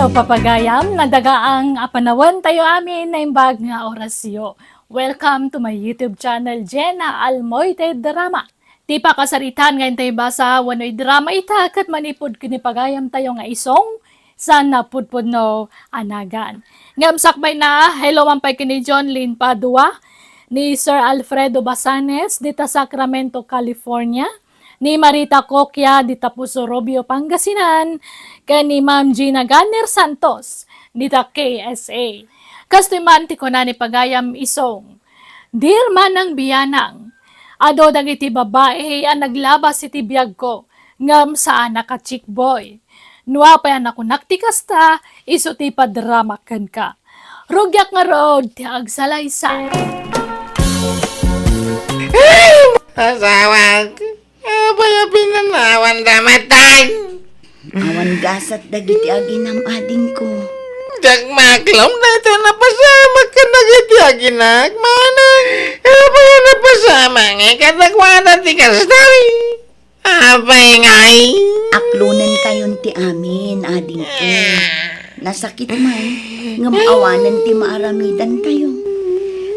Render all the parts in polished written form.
So papagayam, nadagaang apanawan tayo amin na imbag nga orasyo. Welcome to my YouTube channel, Jenna Almoite Drama. Ti pa kasaritan ngayon tayo basa, wano'y drama ita, kat manipod kinipagayam tayo nga isong, sana pudpud no anagan. Ngam sakbay na, hello mampay kini John Lynn Padua, ni Sir Alfredo Basanes, dita Sacramento, California, ni Marita Coquia, dita Puso Robio, Pangasinan, ni Ma'am Gina Ganner Santos, dita KSA. Kastiman ti ko na ni pagayam isong, Dear manang biyanang, ado dagiti babae ang naglabas iti biyag ko, ngam sa anak ka chick boy. Nuwa pa yan ako naktikasta, iso ti padramakan ka. Rugyak nga road, ti agsalaysa. Asawag, abay pinanawan damatay. Awan gasat dagiti aginam ading ko. Dagmaklaw na ito napasama ka nagiti aginak, manang. Abay napasama nga katagwanan ti kastay. Abay ngay. Aklunan kayon ti amin ading ko. Nasakit man, ngamawanan ti maaramidan tayo.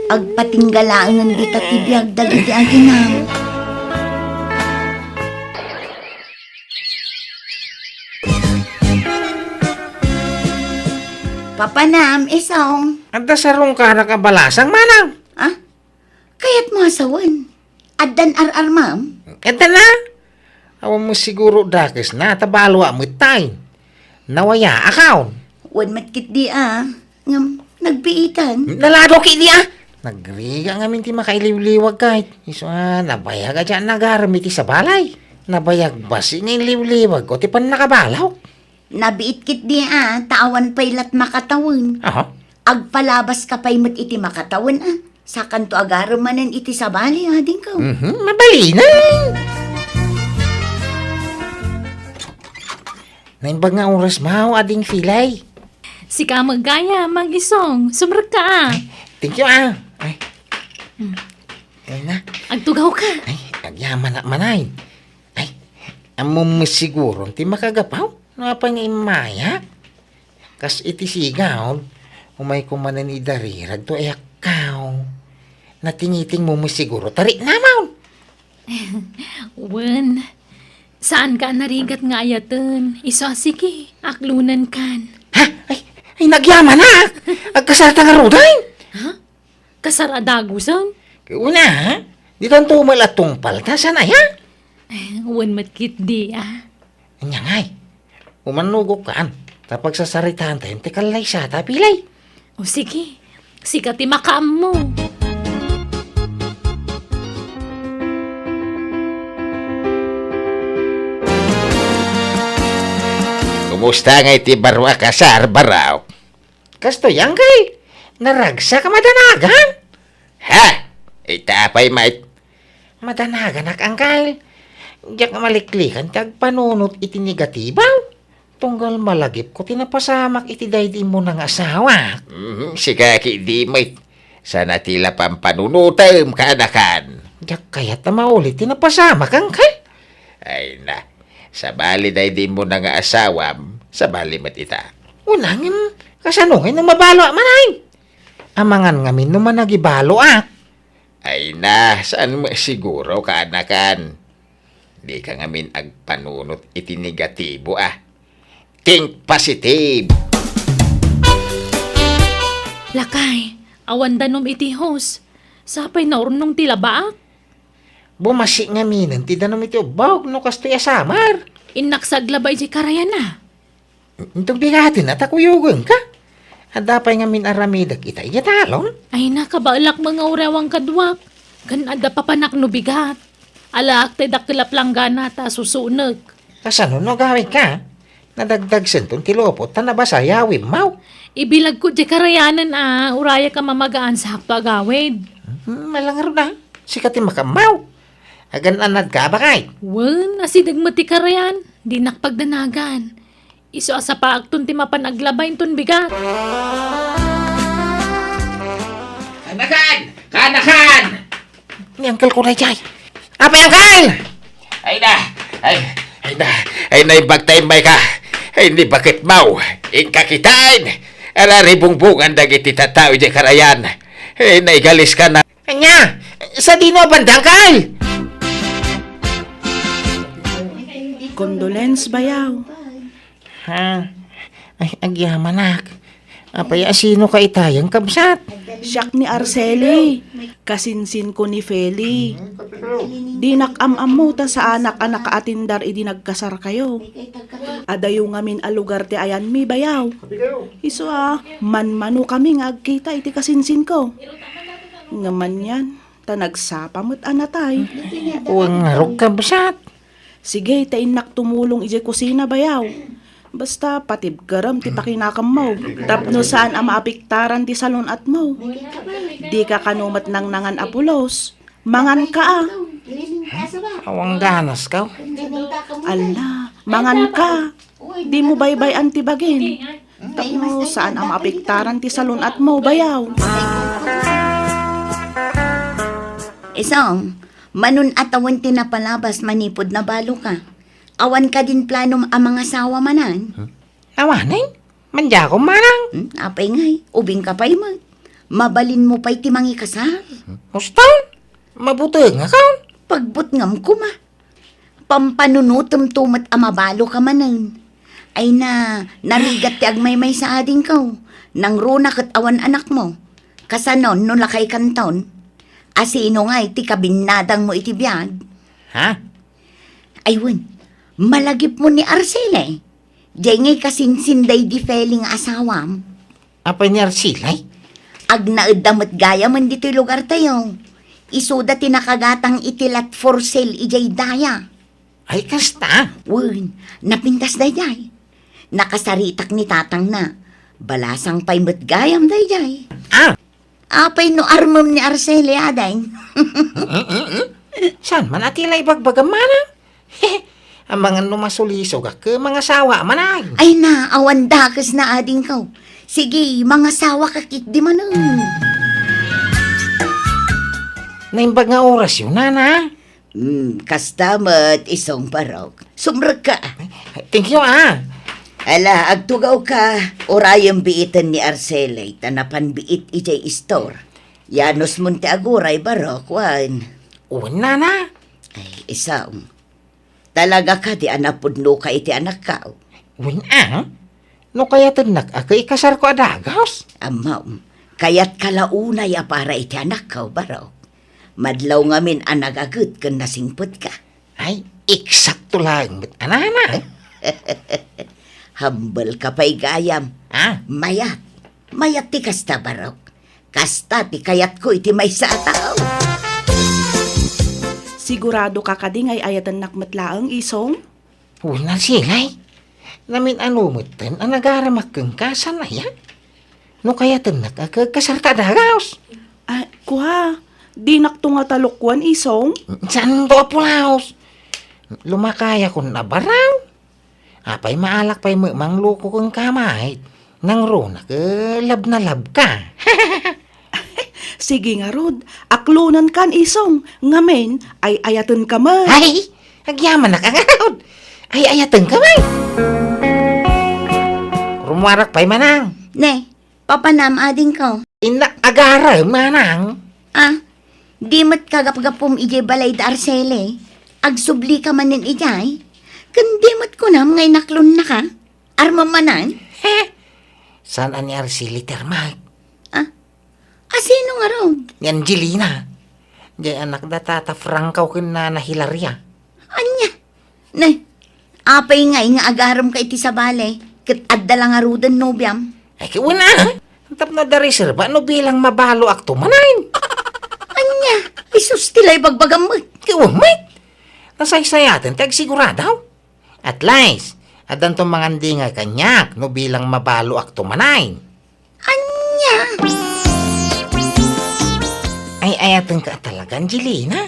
Agpatinggalaan di ta ti biyag dagiti aginam. Papanam, isong. Anda sarong ka nakabalasang, manang. Ah? Kaya't mo asawan. Addan ar ma'am. Ito na. Awan mo siguro dakis na, tabalo mo tay. Nawaya akaw. Wan matkit di ngam, nagpiitan. Nalado ki di Nagriga ngamin ti makailiw-liwag kahit. Iso nabayag dyan nagarami ti sa balay. Nabayag basi ni liw-liwag ko ti pan nakabalaw. Nabiit kit di taawan paylat makatawin. Aha. Agpalabas ka pay mo't iti makatawin Sa kanto agaramanan iti sa bali ading ko. Mabali na. Naimbag nga oras mau ading filay. Si ka magaya, mag-isong, sumrag ka Thank you Ay. Ay na. Agtugaw ka. Ay, agyaman na manay. Ay, amom siguro ti makagapaw. Napa nga imaya? Kas iti sigaw, umay kumanan idarirag to ayakaw. Natingiting mo siguro, tarik namaw. Wen, saan ka narigat nga ayatan? Iso sige, aklunan kan. Ha? Ay nagyaman na! Agkasarta nga roday! Ha? Kasaradagusan? Una, ha? Di tanto malatong palta, sana ya? Wen matkit di Anya ngay, umanugok kaan. Tapag sasaritaan tayo, tikalay siya, tapilay. O sige, sikati makaam mo. Kumusta nga iti barwa ka sa arbaraw? Kasto yang kay, naragsa ka madanagan? Ha? Itapay mait. Madanagan ak angkal. Diyak nga maliklikan tag panunot iti negatibaw. Tunggal malagip ko tinapasamak iti daydi mo ng asawa. Sigaki di mait. Sana tila pampanunutam ka anakan. Diyak kaya't na maulit tinapasamak angkal. Ay na. Sa bali daydi mo ng asawam, sa bali mat ita. Unangin, kasanungin na mabalo manay. Amangan ngamin no managibalo Ay na, saan mo siguro ka anakan? Di ka ngamin agpanunot iti negatibo Think positive. Lakay, awan danom iti host. Sapay na ornong tilabaak. Bumasi ngaminan, ti danom iti ubawag no kastoy asamar. Inaksaglabay di karayan Itong bigatin at akuyugang ka. Adapay ngamin aramidag ita iyatalon. Ay nakabalak mga urewang kadwak. Kan ada papanak no bigat. Alak te dakilap lang gana ta susunag. Kasano no gawin ka? Nadagdag sentong tilopot ta nabasayawin mau. Ibilag ko di karayanan uraya ka mamagaan sa pagawid. Malangar na. Sikati makamaw. Agan anad ka ba kay? Wen, asidag mati karayan. Di nakpagdanagan. Iso asa paagtun ti mapanaglabay ton bigat. Kanakan! Kanakan! Ni Uncle ko na jay. Apa Uncle? Ay na! Ay na! Ay na ibagtay may ka. Hindi bakit mau, ikakitain. Arari bungbungan dagiti tatao di karayan. Naigalis ka na. Anya, sa dino bandang kay? Condolence bayaw. Ha? Ay, agyamanak. Apay, asino ka itayang kabsat? Siyak ni Arceli. Kasinsin ko ni Feli. Di nakam-am mo ta sa anak-anak kaatindar idi nagkasar kayo. Adayo ngamin a lugar ti ayan mi bayaw. Iso man-mano kami nga agkita iti kasinsin ko. Ngaman yan, ta nagsapamot anatay. Uwang ngarog kabsat. Sige, tainak tumulong ije kusina bayaw. Basta patib garam ti pakinakam mo. Tapno saan ang maapiktaran ti salon at mo. Di ka kanumat nang nangan apulos. Mangan ka Awang ganas ka. Ala, mangan ka. Di mo baybay antibagin. Tapno saan ang maapiktaran ti salon at mo bayaw. Isong, manun atawan tinapalabas manipod na balo ka. Awan ka din plano ang mga sawa manan. Awanin? Manja ko manang. Apay ngay, ubing ka pa'y mag. Mabalin mo pa'y timangi kasar. Gusto? Mabuti nga ka. Pagbut ngam ko ma. Pampanunutom tumat amabalo ka manan. Ay na, narigat ti agmay-may sa ading ko. Nang runa kat awan anak mo. Kasanon no lakay kanton. Asino nga iti kabinadang mo iti biyag. Ha? Aywan, malagip mo ni Arcele. Diyay ngay kasinsinday di feling asawam. Apay ni Arsilay? Ag naedamot gaya man dito'y lugar tayo. Isuda tinakagatang itilat for sale ijay daya. Ay, kasta. Wen, napintas dayay. Nakasaritak ni tatang na. Balasang pa'y matgayam dayay. Ah, Apay no armam ni Arcele aday. saan man atilay bagbagam manang? Ang mga numasulisog ka, mga sawa manang. Ay na, awan dakas na ading ko. Sige, mga sawa kakit di manang. Naimbag nga oras yun, nana. Kastamat isong parok. Sumrag ka. Thank you, ah. Ala, agtugaw ka. Orayang biitan ni Arcele. Tanapan biit ijay store. Yanos munti aguray barok, wan. Uwan, nana. Ay, isang. Talaga ka di anapudno ka iti anak ka. Uwan, ah. No kaya tanak ako ikasar ko adagos. Amaw, kayat kalaunay para iti anak ka, barok. Madlaw ngamin anagagut kan nasingput ka. Ay, eksakto lang. Anana. Hambal ka pa'y gayam. Ah, Mayat. Mayat ti kasta barok. Kasta ti kayat ko iti may sa tao. Sigurado ka kadingay ayatan nakmatlaang isong? uwan na silay. Namin anumutan ang nagaramak kang kasan na yan. No kaya tanak ako kasar ka adagos. Ah, kuha. Di naktunga talukwan isong? Saan do apulaos? Lumakaya ko na baraw. Apay maalak pa'y mangluko kong kamay. Nang rona ka, lab na lab ka. Sige nga rod, aklunan kan isong. Ngamen, ay ayatan ka man. Ay, agyaman na kagawad. Ay, ayatan ka may. Rumuarak pa'y manang. Ne, papanam ading ko. Inak agara manang. Ah, di mat kagap-gapom ijay balay da Arcele. Agsubli ka manin ijay. Kandi mat ko na ngay naklon na ka. Armamanan? Saan ani Arceli termag? Asino nga raw? Ni Angelina. Di anak da tata Francaw kin na Hilaria. Anya? Ne, apay ngay nga agaram ka iti sa bale. Kat adda lang nga rudan nobyam. Ay, kiwana. Tap na da reserva, no bilang mabalo akto manayin. Anya? Isus tilay bagbagam mo. Kiwamit. Nasaysayatan, tag siguradaw. At least, adan tong mga hindi nga kanyak, no bilang mabalo akto manayin. Anya? Ay, ayatan ka talaga, Angelina.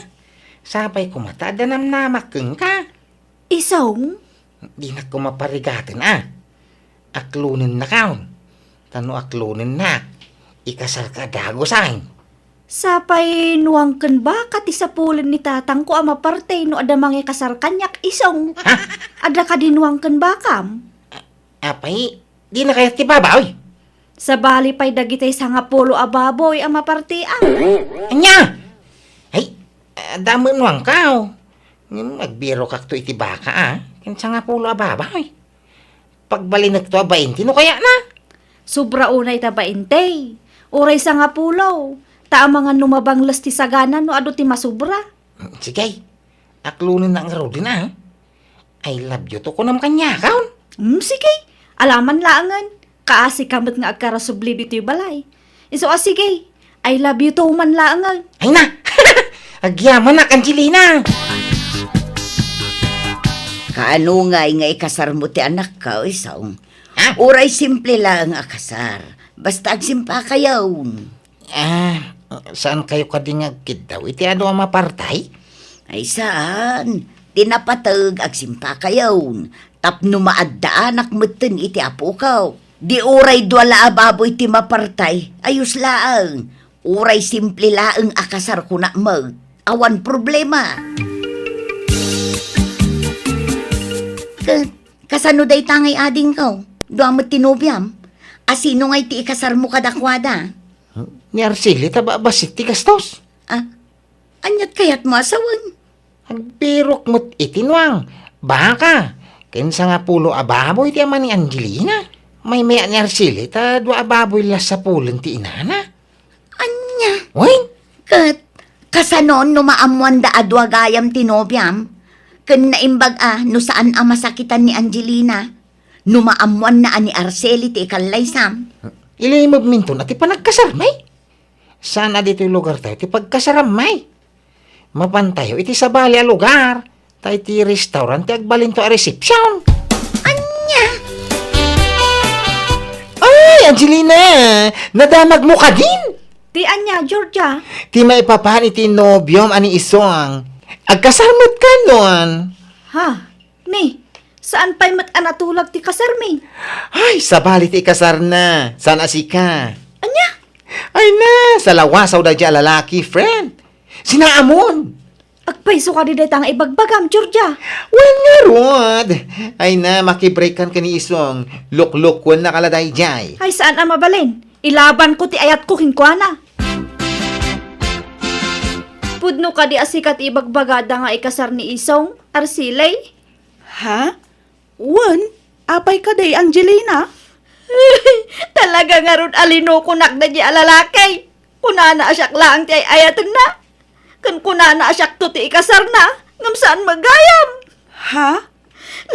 Sabay ko mata, danam-namak keng ka. Isong? Di na ko maparigatin, ah. Aklunin na kaon. Tano aklunin na. Ikasal ka dago sa'kin. Sapay nuwangken ba kati sa pulen ni tatang ko ama parte no ada mangi kasar kanyak isong. Ada ka dinuwangken ba kam? Apay, di na kaya ti babaw. Sa bali pa'y dagitay sa nga pulo a baboy ang mapartian. Anya! Ay, damo nuang kao. Magbiro kak to iti baka Kinsa nga pulo ababaw. Pagbalinag to 20, no kaya na? Sobra unay ta 20. Uray sa nga pulo. Ta ang mga numabang lasti saganan no ado ti masubra. Sige, aklunin na ang rodin I love you to kunam kanya kaon. Sige. Alaman laangan. Kaasi kamot nga agkarasubli dito yung balay. Iso sige. I love you to man laangan. Ay na! Agyaman na, Angelina! Kaano nga ikasar mo ti anak ka, isang. Ha? Uray simple lang akasar. Basta agsimpa kayaw. Saan kayo kadingagkid daw? Iti ano ang mapartay? Ay saan? Tinapatag agsimpa kayaw. Tapno maadda anak meten iti apo kaw. Di uray duwala ababoy ti mapartay. Ayos laang. Uray simple laang akasar ko na mag. Awan problema. Kasano day tangay ading kaw? Doa mo tinubyam? Asino ngay ti ikasar mo kadakwada? Ni Arceli, taba basit ti gastos. Anyat kayat mo asawan? Agpirok mo't itinwang. Baka, kinsa nga pulo ababoy ti ama ni Angelina. May maya ni Arceli, ta dua ababoy las sa pulon ti inana. Anya? Uy! Kasanon no maamuan da adwa gayam tinobyam? Ken naimbag no saan ang masakitan ni Angelina? No maamuan na ani Arceli ti ikalay sam? Ilimog minto na ti panagkasarmay. Saan na dito yung lugar tayo ti pagkasaramay? Mapantayo iti sa bali a lugar. Tayo ti restaurant ti agbalin to a reception. Anya? Ay, Angelina! Nadamag mo ka din! Ti anya, Georgia. Ti maipapahan iti nobyom ani isong. Agkasarmat ka noon. Ha? Mi, saan pa'y mat anatulag ti kasarmi? Ay, sabali ti ikasar na. Saan asika? Anya? Ay na, sa lawasaw da dya lalaki, friend. Sinaamon. Agpaiso ka di tang ibagbagam, Georgia. Well nga, Rod. Ay na, makibreakan ka ni isong. Luk-luk-wan na kaladay jay. Ay, saan ang mabalin? Ilaban ko ti ayat ko hinkwana. Pudno ka di asikat ibagbagada nga ikasar ni Isong, Arsilay? Ha? Wan? Apay ka day, Angelina? Talaga nga ron alino ko nakda di alalakay. Kunana asyak lang ti ayatan na. Kan kunana asyak to ti ikasar na. Ngam saan magayam? Ha?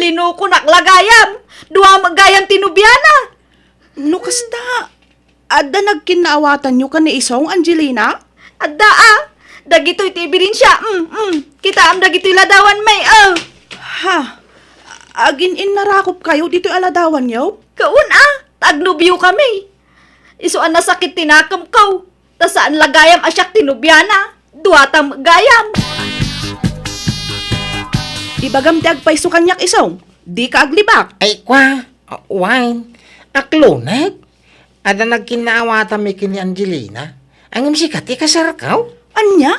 Lino ko naklagayam. Duha magayam tinubyana. No kasta? Adda nagkinaawatan nyo ka ni isong, Angelina? Adda dagito'y tibirin siya. Kita am dagito'y ladawan may Ha? Agin narakop kayo dito aladawan yaw? Kaun tagnubyo kami. Isuan na sakit tinakam kaw. Ta saan lagayam asyak tinubyana. Duwatam gayam. Ibagam ti agpaiso kanyak isong. Di ka aglibak. Ay, wine. Aklonag. Ada nagkinaawata mi kini Angelina. Ang imsikat, ikasar kaw? Anya?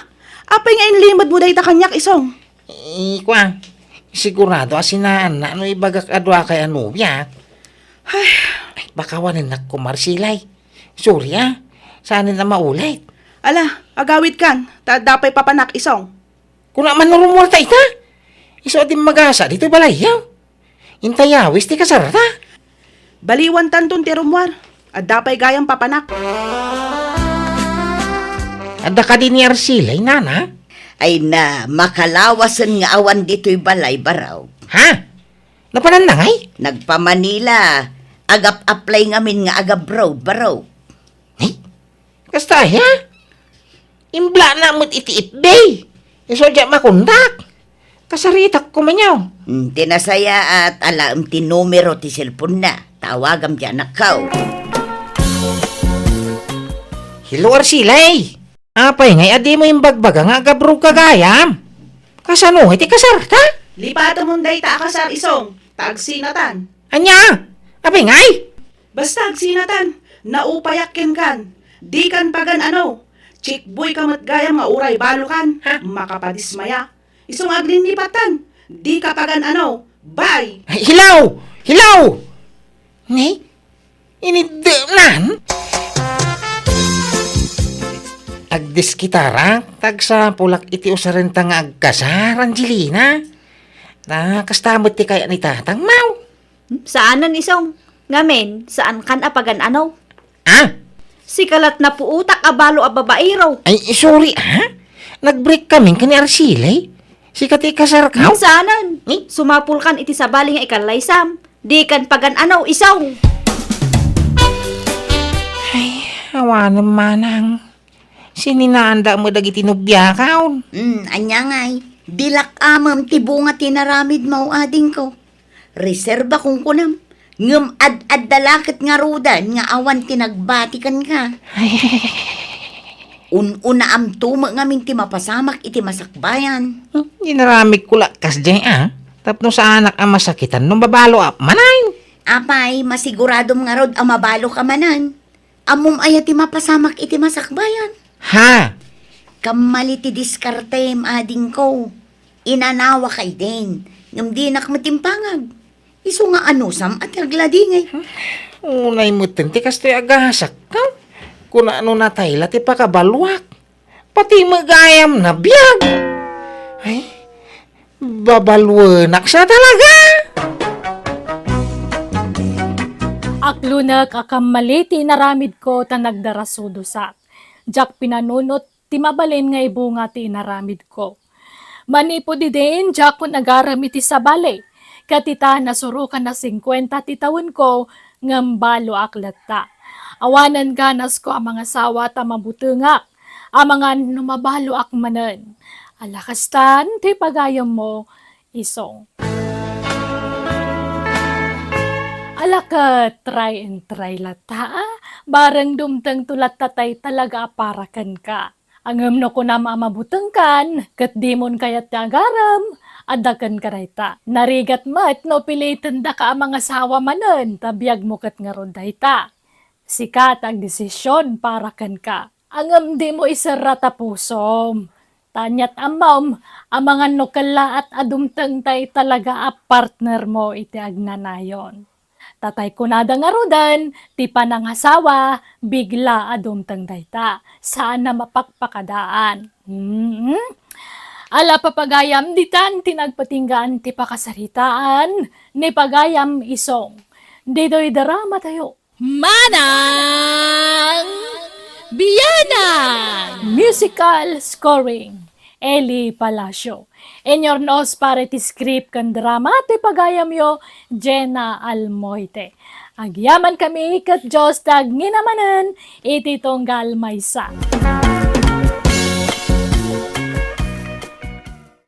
Apay nga inlimad mo day ta kanyak isong. Sigurado asinaan na ano ibagak adwa kay anubya. Ay, baka wanin na kumarsilay. Sorry saan na maulit. Ala, agawid kan. Dapay papanak isong. Kung naman narumulta ita, iso din magasa dito balayaw. Intayawis ti kasarata. Baliwan tanton ti rumwar. At dapay gayang papanak. Ada ka din ni Arcilay, nana? Ay na, makalawasan nga awan dito'y balay baraw. Ha? Napanandangay? Nagpa-Manila. Agap-apply ngamin nga agab-road baraw. Ay, kasta Imbla na mo't iti itday. Iso dya makundak. Kasaritak ko manyaw. Tinasaya at alaam ti numero ti cellphone na. Tawagam dyan nakaw. Hello, Arcilay. Apay ngay, adi mo yung bagbaga nga gabrog kagayam. Kasano, iti kasarta? Lipata mong day ta akasar isong. Taagsinatan. Anya? Apay ngay? Basta agsinatan. Naupayakin kan. Di kan pagan Chikboy ka matgayam nga uray balo kan. Makapadismaya. Isong aglinipatan. Di ka pagan Bye! Hilaw! Hilaw! Ni? Inidaman? Agdis kitara, tag sa pulak iti usarenta nga agkasar, Angelina. Kastamot ti kaya ni tatang mau. Saanan isong? Ngamen, saan kan apagan ano? Ah? Si kalat na puutak abalo a babaero. Ay, sorry ha? Nag-break kaming kani Arsilay. Si kati kasar ka? Saanan? Ni? Sumapul kan iti sabali nga ikalaysam. Di kan pagan ano isong. Hawa naman ang sininaanda mo dagiti nubyakaon. Anya ngay, dilak amam tibunga tinaramid mo ading ko. Reserba kung kunam. Ngam ad dalakit nga rudan nga awan tinagbatikan ka. Una am tuma ngamin ti mapasamak iti masakbayan. Ginaramig ko lakas dyan Tapno sa anak ang masakitan nung babalo manay. Apay, masiguradom nga rod ang mabalo ka manan. Amom aya ti mapasamak iti masakbayan. Ha? Kamali ti diskartem ading ko. Inanawa kay din. Ngam di nakmatimpangag. Iso nga anusam at agladingay. Unay mo tinti kastoy agasak ka. Kung ano na tayla ti pakabalwak. Pati magayam na biyag. Ay, babalwanak siya talaga. Aklunak akamaliti naramid ko ta nagdarasudusak. Jak pinanunot ti mabalin nga ibunga ti naramid ko. Manipo di din jak ko nagaramit ti sabali. Katita nasurukan na 50 ti taon ko ngambalo aklata. Awanan ganas ko ang mga sawa ta mabutungak. Ang mga numabalo akmanen. Alakastan ti pagayam mo isong. Alaka, try and try lata. Barang dumtang tulat tatay talaga aparakan ka. Angam no ko na mamabutang kan, kat dimon kayat tagaram, adakan ka rayta. Narigat mat no pilitan da ka ang mga sawa manen, tabiyag mo kat nga ron dayta. Sikat ang desisyon para kan ka. Angam di mo isarata pusom. Tanyat amam, ang mga nukala at adumtang tay talaga a partner mo iti agnanayon. Tatay ko nada nga rodan, ti panangasawa, bigla adumtang dayta. Saan na mapagpakadaan? Ala papagayam ditan, tinagpatinggaan ti pakasaritaan, ni pagayam isong. Dito'y darama tayo. Manang Biyana! Musical scoring. Eli Palacio. Enyor nos pare ti script kan drama ti pagayam yo Jenna Almoite. Agyaman kami kat Diyos tag nginamanan iti tonggal maysa.